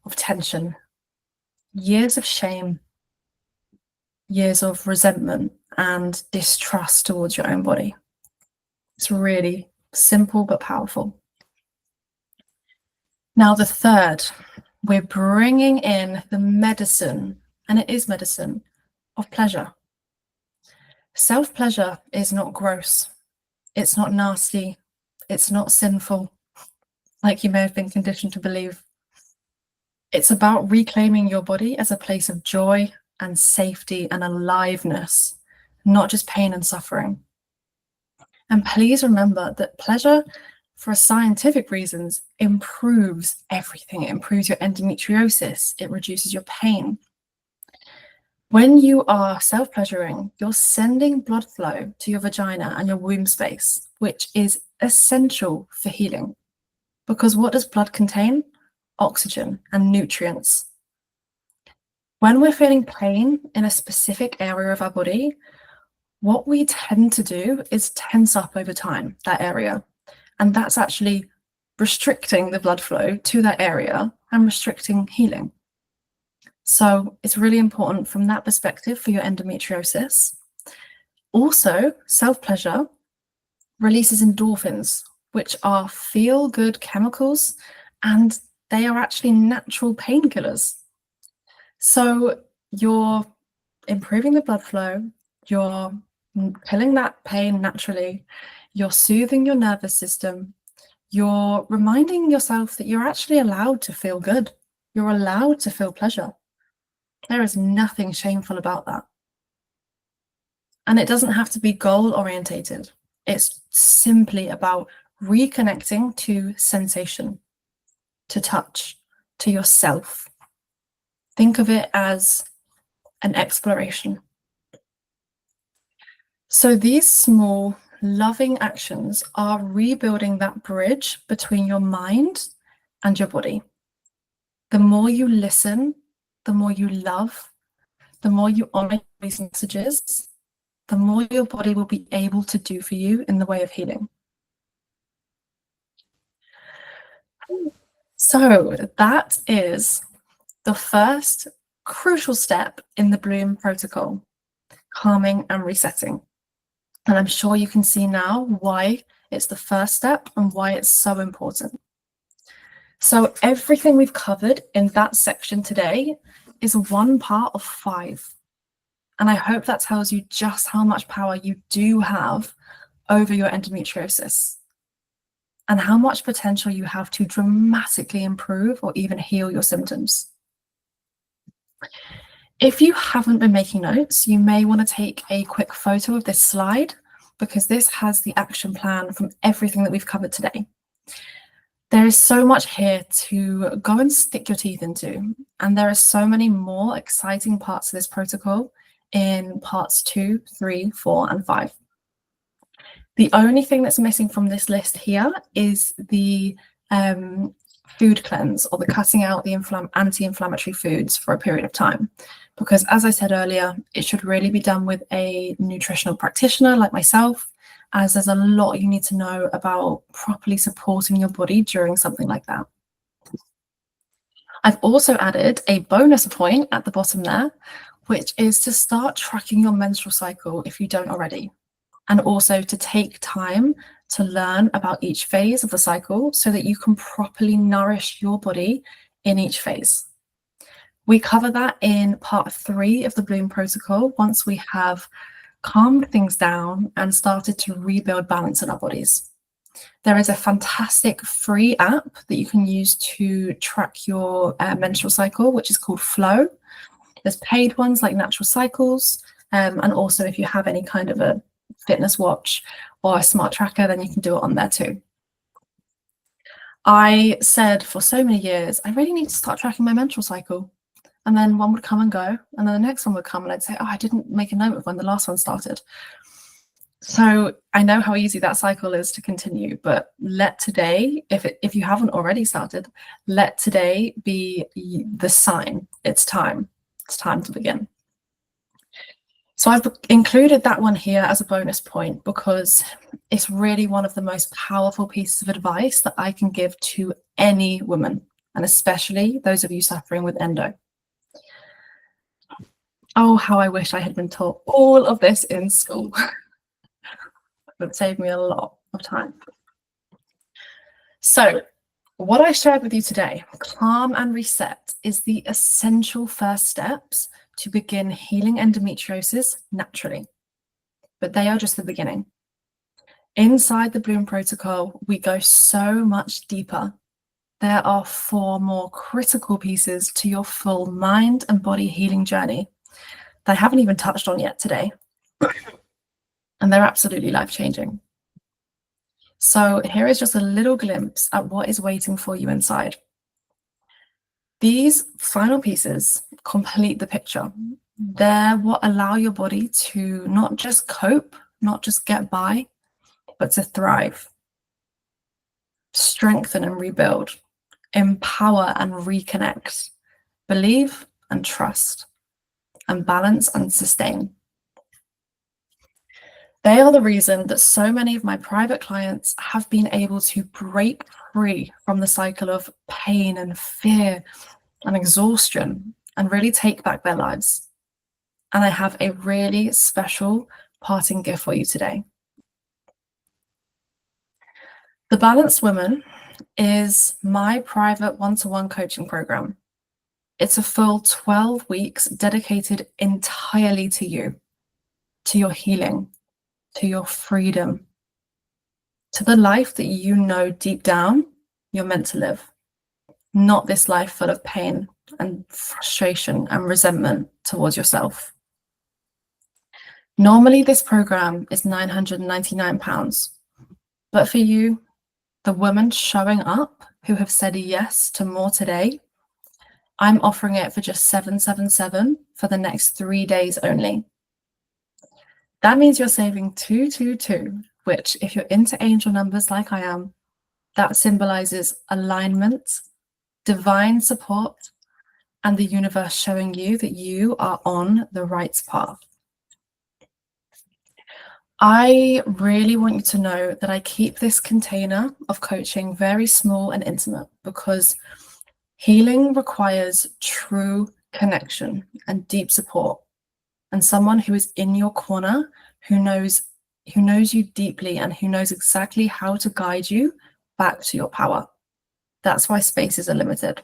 of tension, years of shame, years of resentment and distrust towards your own body. It's really simple but powerful. Now, the third, we're bringing in the medicine, and it is medicine, of pleasure. Self-pleasure is not gross. It's not nasty. It's not sinful, like you may have been conditioned to believe. It's about reclaiming your body as a place of joy and safety and aliveness, not just pain and suffering. And please remember that pleasure, for scientific reasons, improves everything. It improves your endometriosis. It reduces your pain. When you are self-pleasuring, you're sending blood flow to your vagina and your womb space, which is essential for healing. Because what does blood contain? Oxygen and nutrients. When we're feeling pain in a specific area of our body, what we tend to do is tense up over time, that area. And that's actually restricting the blood flow to that area and restricting healing. So it's really important from that perspective for your endometriosis. Also, self-pleasure releases endorphins, which are feel-good chemicals, and they are actually natural painkillers. So you're improving the blood flow, you're killing that pain naturally, you're soothing your nervous system, you're reminding yourself that you're actually allowed to feel good. You're allowed to feel pleasure. There is nothing shameful about that. And it doesn't have to be goal-orientated. It's simply about reconnecting to sensation, to touch, to yourself. Think of it as an exploration. So these small, loving actions are rebuilding that bridge between your mind and your body. The more you listen, the more you love, the more you honor these messages, the more your body will be able to do for you in the way of healing. So that is the first crucial step in the Bloom protocol, calming and resetting. And I'm sure you can see now why it's the first step and why it's so important. So everything we've covered in that section today is one part of 5. And I hope that tells you just how much power you do have over your endometriosis and how much potential you have to dramatically improve or even heal your symptoms. If you haven't been making notes, you may want to take a quick photo of this slide, because this has the action plan from everything that we've covered today. There is so much here to go and stick your teeth into, and there are so many more exciting parts of this protocol in parts 2, 3, 4, and 5. The only thing that's missing from this list here is the food cleanse, or the cutting out the anti-inflammatory foods for a period of time. Because as I said earlier, it should really be done with a nutritional practitioner like myself, as there's a lot you need to know about properly supporting your body during something like that. I've also added a bonus point at the bottom there, which is to start tracking your menstrual cycle if you don't already, and also to take time to learn about each phase of the cycle so that you can properly nourish your body in each phase. We cover that in part 3 of the Bloom protocol once we have calmed things down and started to rebuild balance in our bodies. There is a fantastic free app that you can use to track your menstrual cycle, which is called Flow. There's paid ones like Natural Cycles, and also if you have any kind of a fitness watch or a smart tracker, then you can do it on there too. I said for so many years, I really need to start tracking my menstrual cycle. And then one would come and go, and then the next one would come, and I'd say, oh, I didn't make a note of when the last one started. So I know how easy that cycle is to continue, but let today, if you haven't already started, let today be the sign. It's time. It's time to begin. So I've included that one here as a bonus point because it's really one of the most powerful pieces of advice that I can give to any woman, and especially those of you suffering with endo. Oh, how I wish I had been taught all of this in school. It would save me a lot of time. So what I shared with you today, Calm and Reset, is the essential first steps to begin healing endometriosis naturally. But they are just the beginning. Inside the Bloom Protocol, we go so much deeper. There are 4 more critical pieces to your full mind and body healing journey that I haven't even touched on yet today. And they're absolutely life-changing. So here is just a little glimpse at what is waiting for you inside. These final pieces complete the picture. They're what allow your body to not just cope, not just get by, but to thrive, strengthen and rebuild, empower and reconnect, believe and trust, and balance and sustain. They are the reason that so many of my private clients have been able to break free from the cycle of pain and fear and exhaustion and really take back their lives. And I have a really special parting gift for you today. The Balanced Woman is my private one-to-one coaching program. It's a full 12 weeks dedicated entirely to you, to your healing, to your freedom, to the life that you know deep down you're meant to live, not this life full of pain and frustration and resentment towards yourself. Normally, this program is £999, but for you, the women showing up who have said yes to more today, I'm offering it for just $777 for the next 3 days only. That means you're saving 222, which, if you're into angel numbers like I am, that symbolizes alignment, divine support, and the universe showing you that you are on the right path. I really want you to know that I keep this container of coaching very small and intimate because healing requires true connection and deep support, and someone who is in your corner, who knows you deeply and who knows exactly how to guide you back to your power. That's why spaces are limited.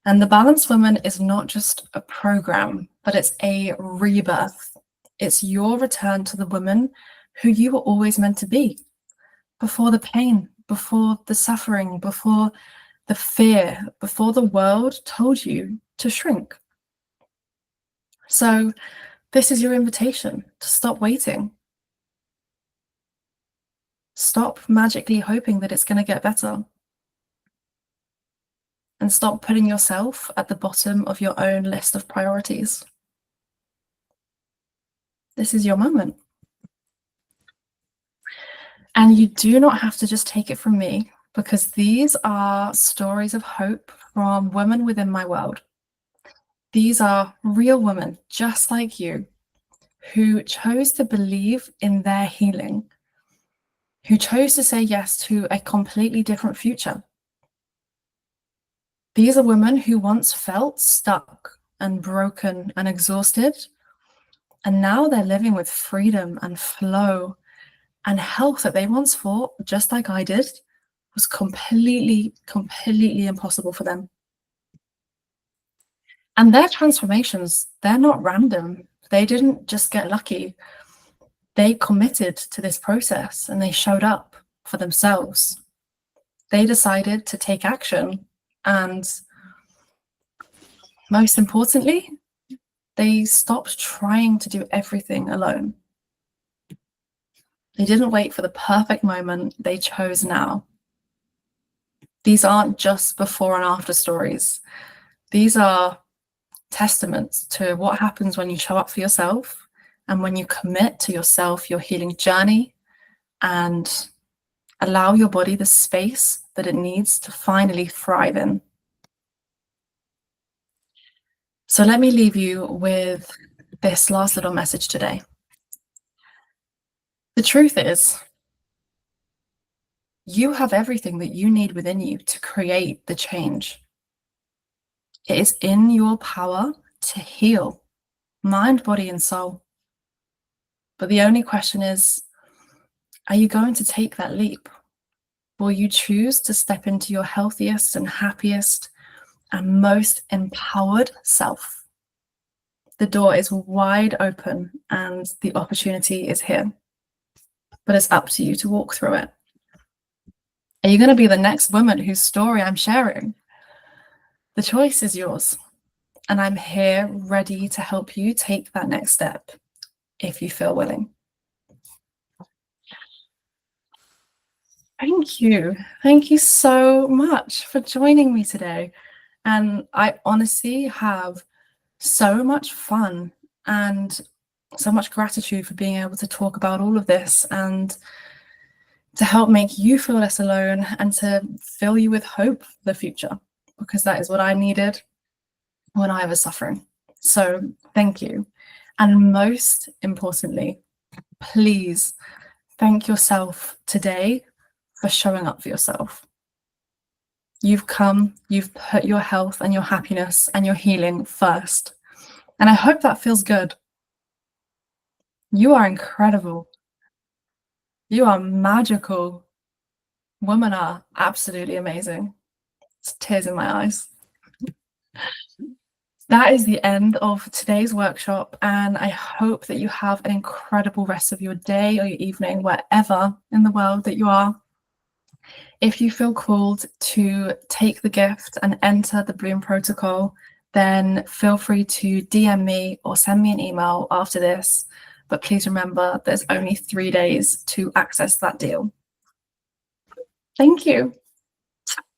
And the Balanced Woman is not just a program, but it's a rebirth. It's your return to the woman who you were always meant to be, before the pain, before the suffering, before the fear, before the world told you to shrink. So this is your invitation to stop waiting. Stop magically hoping that it's going to get better. And stop putting yourself at the bottom of your own list of priorities. This is your moment. And you do not have to just take it from me, because these are stories of hope from women within my world. These are real women just like you who chose to believe in their healing, who chose to say yes to a completely different future. These are women who once felt stuck and broken and exhausted, and now they're living with freedom and flow and health that they once thought, just like I did, was completely impossible for them. And their transformations, they're not random. They didn't just get lucky. They committed to this process and they showed up for themselves. They decided to take action. And most importantly, they stopped trying to do everything alone. They didn't wait for the perfect moment. They chose now. These aren't just before and after stories. These are testaments to what happens when you show up for yourself and when you commit to yourself, your healing journey, and allow your body the space that it needs to finally thrive in. So let me leave you with this last little message today. The truth is, you have everything that you need within you to create the change. It is in your power to heal mind, body, and soul. But the only question is, are you going to take that leap? Will you choose to step into your healthiest and happiest and most empowered self? The door is wide open and the opportunity is here. But it's up to you to walk through it. Are you going to be the next woman whose story I'm sharing? The choice is yours. And I'm here ready to help you take that next step if you feel willing. Thank you. Thank you so much for joining me today. And I honestly have so much fun and so much gratitude for being able to talk about all of this and to help make you feel less alone and to fill you with hope for the future, because that is what I needed when I was suffering. So thank you. And most importantly, please thank yourself today for showing up for yourself. You've put your health and your happiness and your healing first. And I hope that feels good. You are incredible. You are magical. Women are absolutely amazing. It's tears in my eyes. That is the end of today's workshop, and I hope that you have an incredible rest of your day or your evening, wherever in the world that you are. If you feel called to take the gift and enter the Bloom protocol, then feel free to DM me or send me an email after this. But please remember, there's only 3 days to access that deal. Thank you.